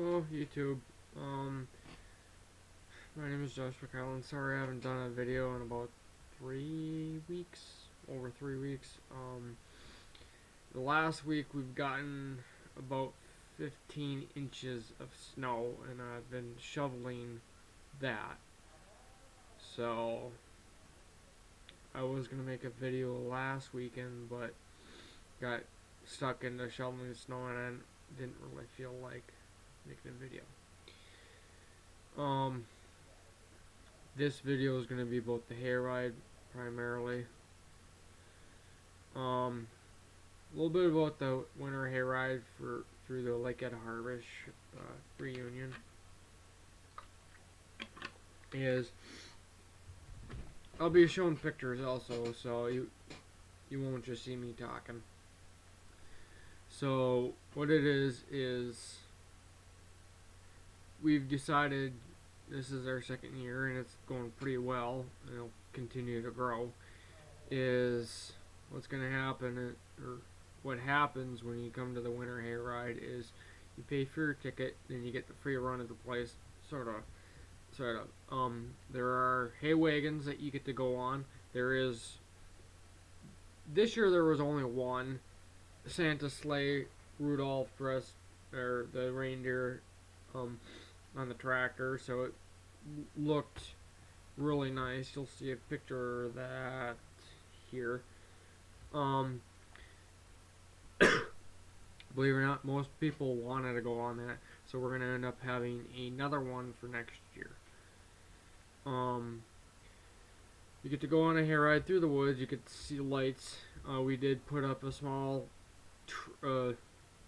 Hello, YouTube. My name is Josh McCollum. Sorry I haven't done a video in about 3 weeks, over 3 weeks. The last week we've gotten about 15 inches of snow, and I've been shoveling that. So, I was gonna make a video last weekend, but got stuck into shoveling snow, and I didn't really feel like making a video. This video is going to be about the hayride primarily. A little bit about the winter hayride through the LHHR reunion is I'll be showing pictures also, so you won't just see me talking. So what it is we've decided this is our second year and it's going pretty well and it'll continue to grow. Is what's going to happen, or what happens when you come to the winter hayride is you pay for your ticket, then you get the free run of the place, sort of. There are hay wagons that you get to go on. This year there was only one Santa sleigh, Rudolph dressed, or the reindeer, on the tractor, so it looked really nice. You'll see a picture of that here. Believe it or not, most people wanted to go on that, so we're gonna end up having another one for next year. You get to go on a hayride through the woods. You get to see lights. We did put up a small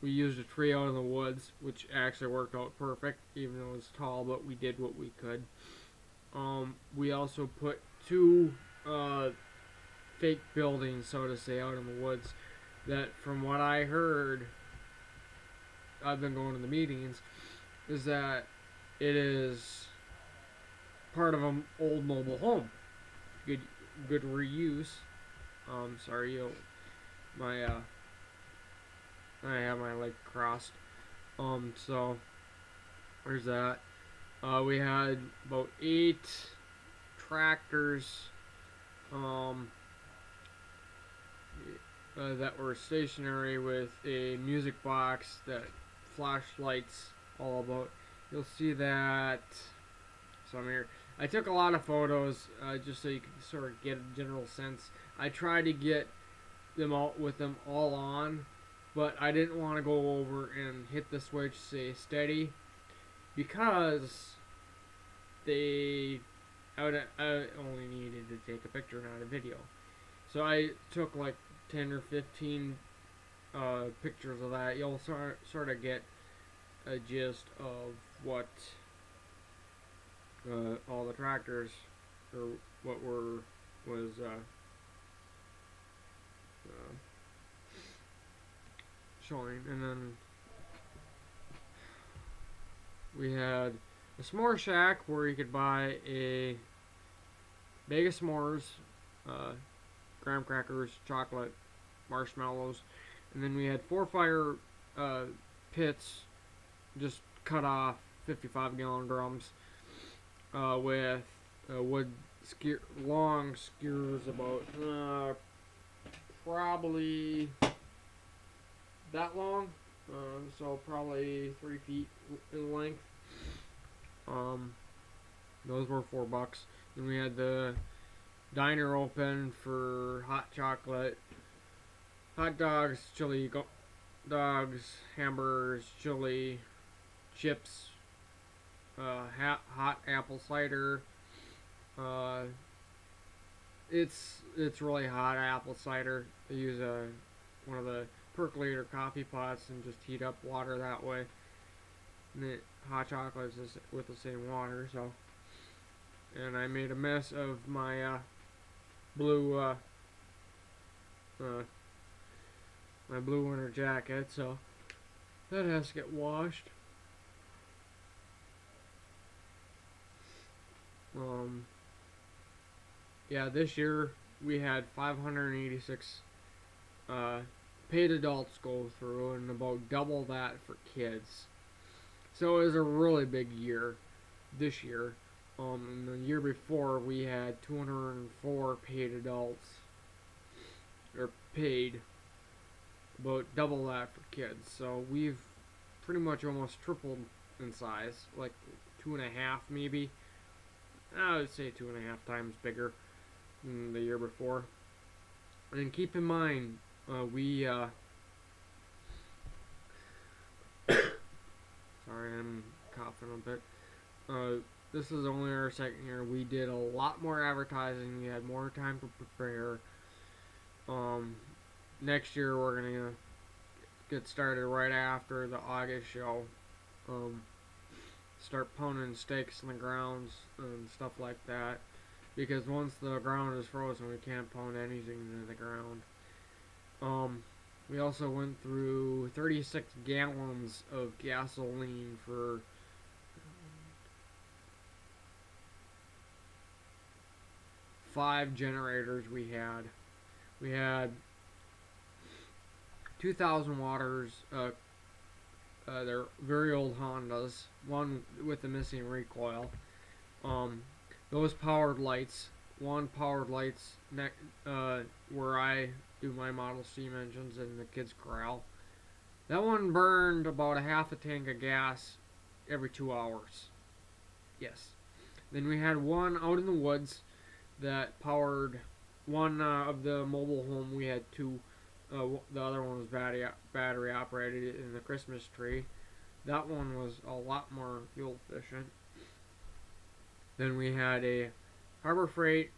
we used a tree out in the woods, which actually worked out perfect, even though it was tall, but we did what we could. We also put two fake buildings, so to say, out in the woods that, from what I heard, I've been going to the meetings, is that it is part of an old mobile home. Good reuse. Sorry, I have my leg crossed. So there's that. We had about 8 tractors that were stationary with a music box that flashlights all about. You'll see that somewhere. I took a lot of photos just so you can sort of get a general sense. I tried to get them all with them all on, but I didn't want to go over and hit the switch, say steady, because I only needed to take a picture, not a video. So I took like 10 or 15 pictures of that. You'll sort of get a gist of what all the tractors, or what was showing. And then we had a s'more shack where you could buy a bag of s'mores, graham crackers, chocolate, marshmallows, and then we had 4 fire pits, just cut off 55-gallon drums, with wood long skewers about probably that long, so probably 3 feet in length. Those were $4. Then we had the diner open for hot chocolate, hot dogs, chili dogs, hamburgers, chili, chips, hot apple cider. It's really hot apple cider. They use one of the percolator coffee pots and just heat up water that way. And the hot chocolate is with the same water. So, and I made a mess of my blue my blue winter jacket, so that has to get washed. Yeah, this year we had 586 paid adults go through, and about double that for kids. So it was a really big year this year. And the year before we had 204 paid adults, or paid, about double that for kids. So we've pretty much almost tripled in size, like 2.5 maybe. I would say 2.5 times bigger than the year before. And keep in mind, we sorry, I'm coughing a bit. This is only our second year. We did a lot more advertising. We had more time to prepare. Next year we're gonna get started right after the August show. Start pounding stakes in the grounds and stuff like that. Because once the ground is frozen, we can't pound anything into the ground. We also went through 36 gallons of gasoline for 5 generators we had. We had 2,000 waters. They're very old Hondas. One with a missing recoil. Those powered lights. One powered lights where I do my Model steam engines in the kids' corral. That one burned about a half a tank of gas every 2 hours. Yes. Then we had one out in the woods that powered one of the mobile home. We had two. The other one was battery operated in the Christmas tree. That one was a lot more fuel efficient. Then we had a Harbor Freight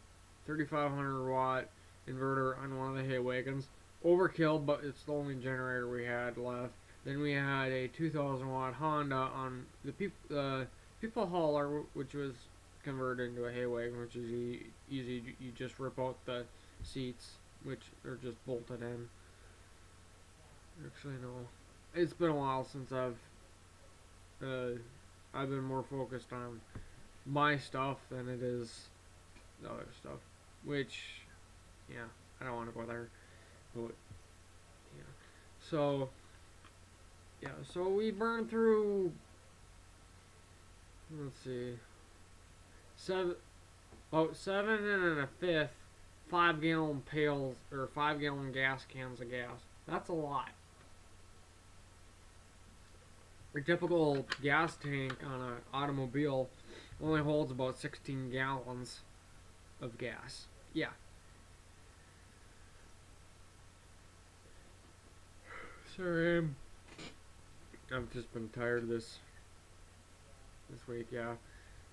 3,500 watt inverter on one of the hay wagons. Overkill, but it's the only generator we had left. Then we had a 2,000 watt Honda on the people hauler, which was converted into a hay wagon, which is easy. You just rip out the seats, which are just bolted in. Actually, no. It's been a while since I've been more focused on my stuff than it is the other stuff. Which, yeah, I don't want to go there. But, yeah. So we burned through, let's see, about 7 1/5 5-gallon pails, or 5-gallon gas cans of gas. That's a lot. A typical gas tank on an automobile only holds about 16 gallons of gas. Yeah. Sorry, I've just been tired this week. Yeah,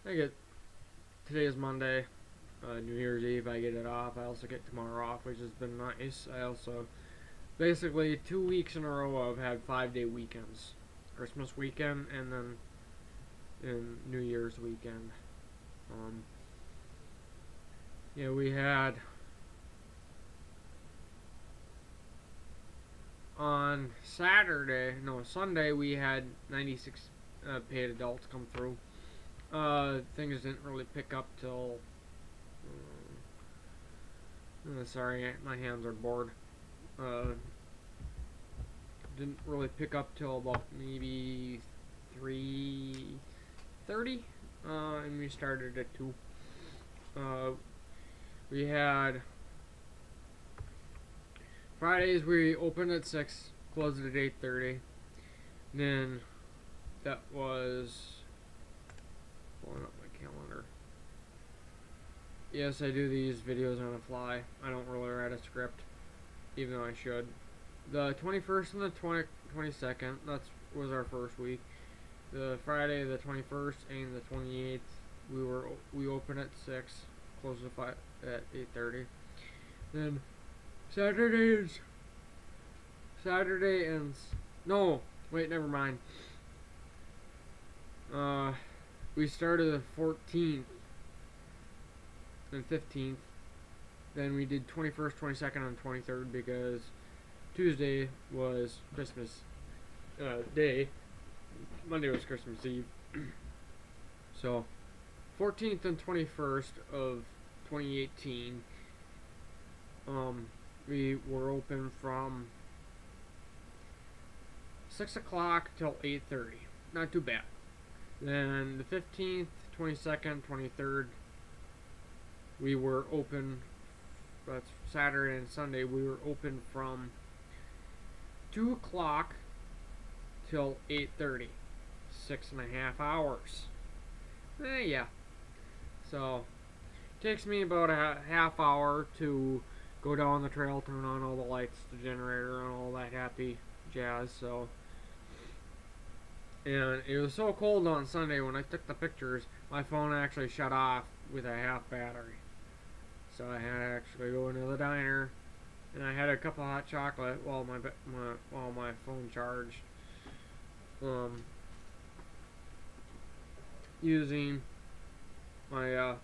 today is Monday, New Year's Eve. I get it off. I also get tomorrow off, which has been nice. I also basically 2 weeks in a row I've had 5-day weekends. Christmas weekend and then New Year's weekend. Yeah, we had on Sunday we had 96 paid adults come through. Things didn't really pick up till sorry, my hands are bored. Didn't really pick up till about maybe 3:30, and we started at 2. We had Fridays we opened at 6, closed at 8:30. Then that was pulling up my calendar. Yes, I do these videos on the fly. I don't really write a script, even though I should. The 21st and the 22nd, that was our first week. The Friday, the 21st, and the 28th, we opened at 6, closed at 8:30. Then Saturday and no, wait, never mind. We started the 14th and 15th. Then we did 21st, 22nd, and 23rd because Tuesday was Christmas Day. Monday was Christmas Eve. So, 14th and 21st of 2018, we were open from 6 o'clock till 8:30. Not too bad. Then the 15th, 22nd, 23rd, we were open. That's Saturday and Sunday. We were open from 2 o'clock till 8:30. 6.5 hours. Yeah. So, it takes me about a half hour to go down the trail, turn on all the lights, the generator, and all that happy jazz. So, and it was so cold on Sunday when I took the pictures, my phone actually shut off with a half battery. So I had to actually go into the diner, and I had a cup of hot chocolate while my phone charged. Using my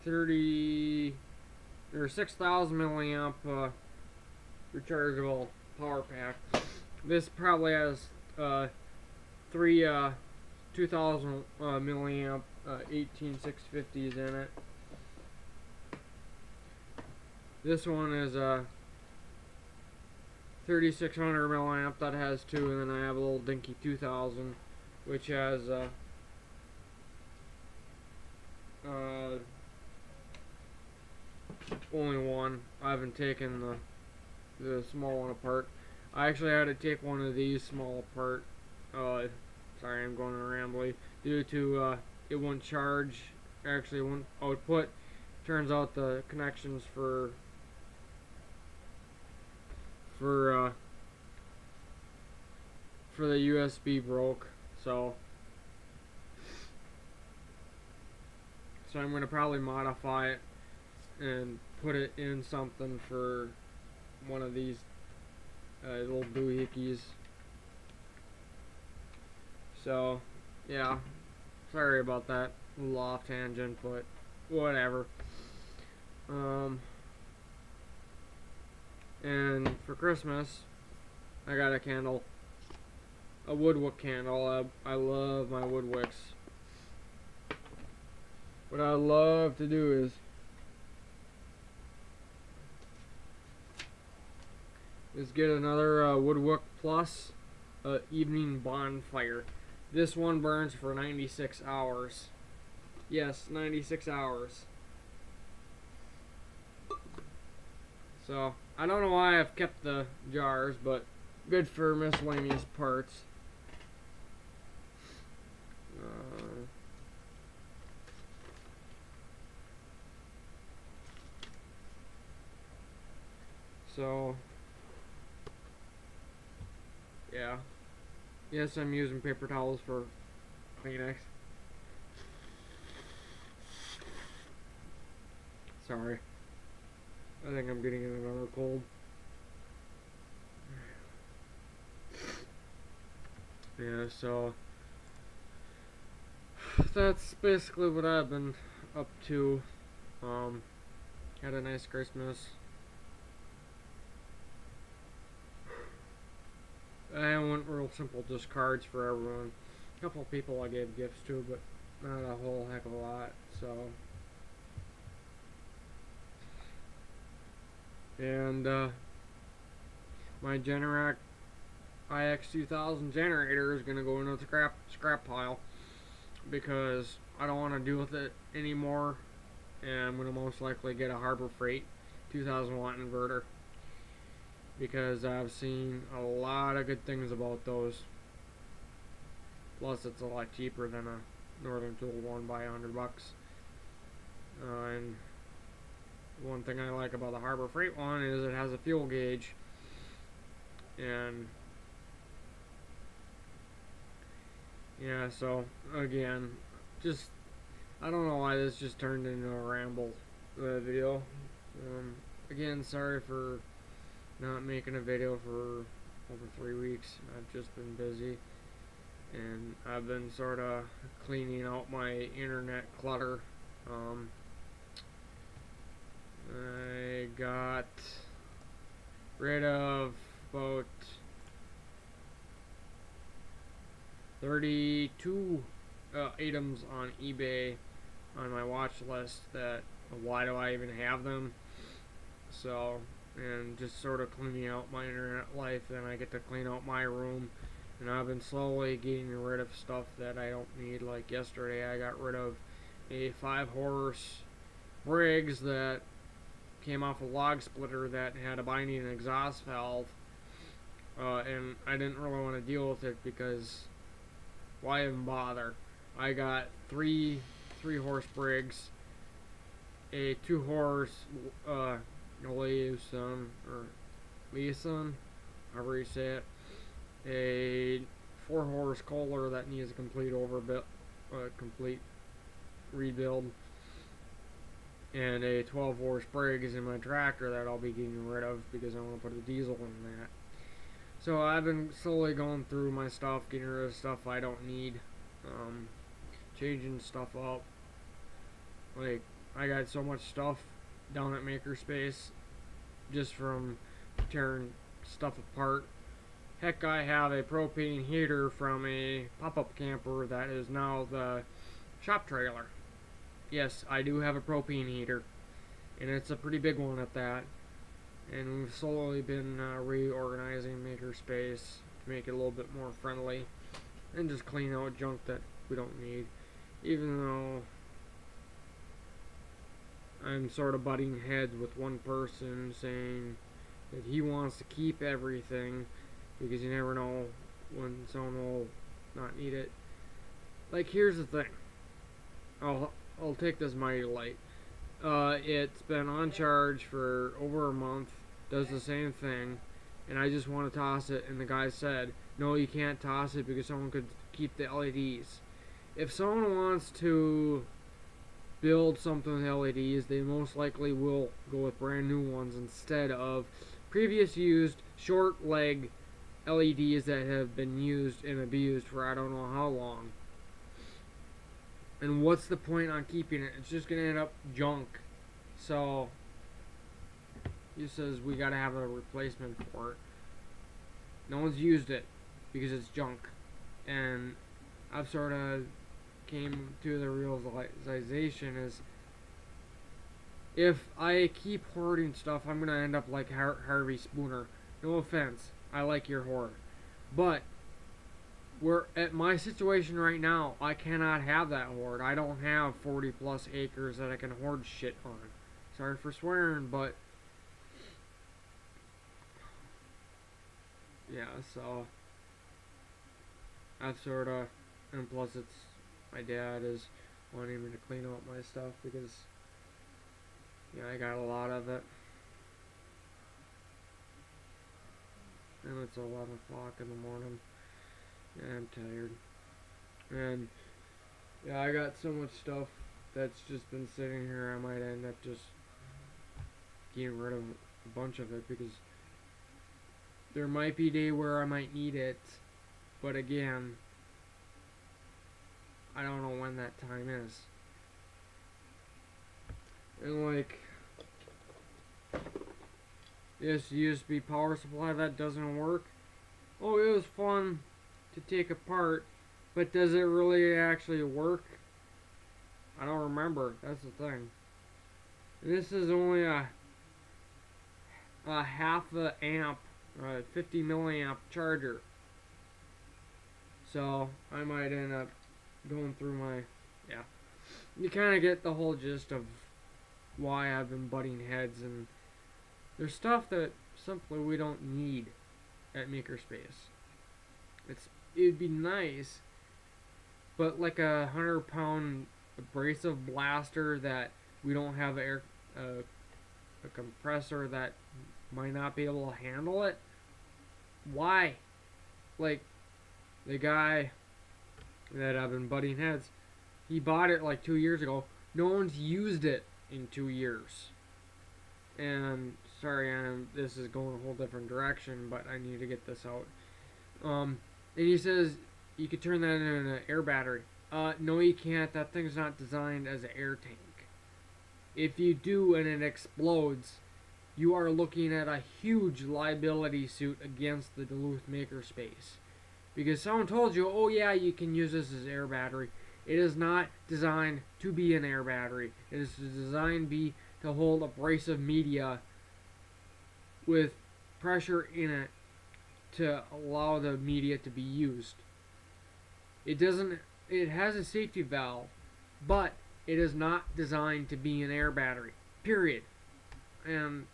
30 or 6,000 milliamp rechargeable power pack. This probably has three 2,000 milliamp 18650s in it. This one is a 3,600 milliamp that has two, and then I have a little dinky 2,000, which has only one. I haven't taken the small one apart. I actually had to take one of these small apart. Sorry, I'm going rambly. Due to it won't charge. Actually, it won't output. Turns out the connections for the USB broke. So I'm gonna probably modify it and put it in something for one of these little doohickeys. So yeah, sorry about that little off tangent, but whatever. And for Christmas, I got a candle, a woodwick candle. I love my woodwicks. What I love to do is get another woodwick plus evening bonfire. This one burns for 96 hours. Yes, 96 hours. So, I don't know why I've kept the jars, but good for miscellaneous parts. So, yeah. Yes, I'm using paper towels for Kleenex. Sorry. I think I'm getting another cold. Yeah, so that's basically what I've been up to. Had a nice Christmas. I went real simple, just cards for everyone. A couple of people I gave gifts to, but not a whole heck of a lot. So, and my Generac IX2000 generator is gonna go into the scrap pile because I don't want to deal with it anymore, and I'm gonna most likely get a Harbor Freight 2,000 watt inverter because I've seen a lot of good things about those. Plus, it's a lot cheaper than a Northern Tool one by $100. And one thing I like about the Harbor Freight one is it has a fuel gauge, and yeah, so again, just I don't know why this just turned into a ramble video. Again, sorry for not making a video for over 3 weeks. I've just been busy, and I've been sort of cleaning out my internet clutter. I got rid of about 32 items on eBay on my watch list that why do I even have them? So, and just sort of cleaning out my internet life. Then I get to clean out my room. And I've been slowly getting rid of stuff that I don't need. Like yesterday, I got rid of a 5-horse Briggs that came off a log splitter that had a binding and exhaust valve. And I didn't really want to deal with it because why even bother? I got three 3-horse Briggs, a 2-horse Leeson, or Leeson, however you say it, a 4-horse Kohler that needs a complete rebuild, and a 12-horse Briggs in my tractor that I'll be getting rid of because I want to put a diesel in that. So I've been slowly going through my stuff, getting rid of stuff I don't need, changing stuff up. Like, I got so much stuff down at Makerspace just from tearing stuff apart. Heck, I have a propane heater from a pop-up camper that is now the shop trailer. Yes, I do have a propane heater, and it's a pretty big one at that. And we've slowly been reorganizing Makerspace to make it a little bit more friendly and just clean out junk that we don't need. Even though I'm sort of butting heads with one person saying that he wants to keep everything because you never know when someone will not need it. Like, here's the thing. I'll take this mighty light. It's been on charge for over a month, does the same thing, and I just want to toss it, and the guy said, no, you can't toss it because someone could keep the LEDs. If someone wants to build something with LEDs, they most likely will go with brand new ones instead of previous used short leg LEDs that have been used and abused for I don't know how long. And what's the point on keeping it? It's just going to end up junk. So he says we got to have a replacement for it. No one's used it because it's junk. And I've sort of came to the realization is if I keep hoarding stuff, I'm going to end up like Harvey Spooner. No offense. I like your hoard. But we're at my situation right now, I cannot have that hoard. I don't have 40 plus acres that I can hoard shit on. Sorry for swearing, but yeah, so I've sort of, and plus it's my dad is wanting me to clean out my stuff because I got a lot of it. And it's 11 o'clock in the morning. Yeah, I'm tired. And yeah, I got so much stuff that's just been sitting here. I might end up just getting rid of a bunch of it because there might be a day where I might need it, but again, I don't know when that time is. And like this USB power supply that doesn't work. Oh, it was fun to take apart, but does it really actually work? I don't remember. That's the thing. And this is only a half a amp, 50 milliamp charger. So I might end up going through my, you kind of get the whole gist of why I've been butting heads, and there's stuff that simply we don't need at Makerspace. It'd be nice, but like a 100-pound abrasive blaster that we don't have a compressor that might not be able to handle it. Why? Like the guy that I've been butting heads, he bought it like 2 years ago. No one's used it in 2 years. And sorry, this is going a whole different direction, but I need to get this out. And he says you could turn that into an air battery. No, you can't. That thing's not designed as an air tank. If you do and it explodes, you are looking at a huge liability suit against the Duluth Makerspace. Because someone told you, oh yeah, you can use this as air battery. It is not designed to be an air battery. It is designed to hold abrasive media with pressure in it to allow the media to be used. It doesn't. It has a safety valve, but it is not designed to be an air battery. Period. And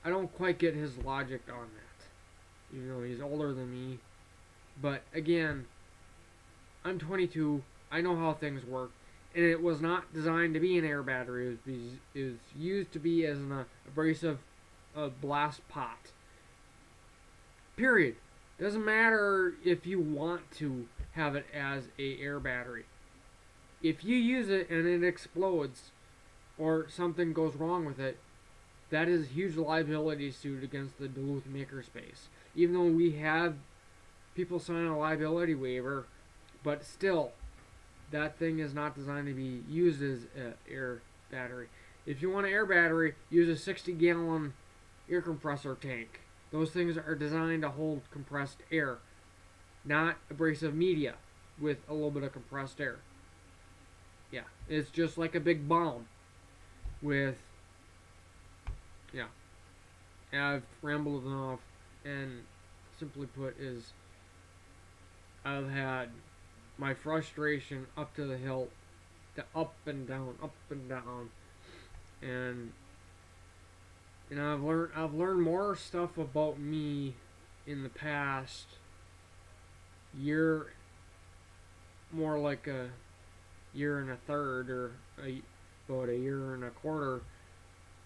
I don't quite get his logic on that. Even though he's older than me. But again, I'm 22. I know how things work. And it was not designed to be an air battery. It was used to be as an abrasive blast pot. Period. Doesn't matter if you want to have it as a air battery. If you use it and it explodes or something goes wrong with it, that is a huge liability suit against the Duluth Makerspace. Even though we have people sign a liability waiver, but still, that thing is not designed to be used as an air battery. If you want an air battery, use a 60-gallon air compressor tank. Those things are designed to hold compressed air, not abrasive media with a little bit of compressed air. Yeah, it's just like a big bomb with, yeah. I've rambled enough, and simply put is, I've had my frustration up to the hilt, up and down, and I've learned more stuff about me in the past year, more like a year and a third, or about a year and a quarter.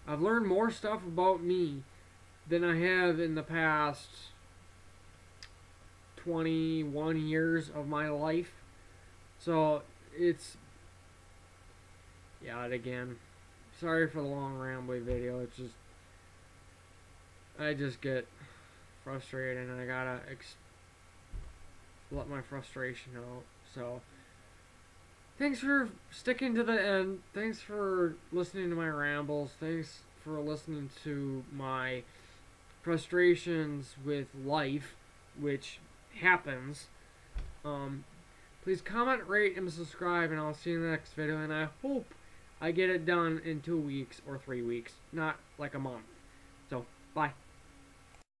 I've learned more stuff about me than I have in the past 21 years of my life. So it's, yeah, again, sorry for the long rambly video. It's just, I just get frustrated and I gotta let my frustration out. So thanks for sticking to the end. Thanks for listening to my rambles. Thanks for listening to my frustrations with life, which happens. Please comment, rate, and subscribe, and I'll see you in the next video. And I hope I get it done in 2 weeks or 3 weeks, not like a month. So, bye.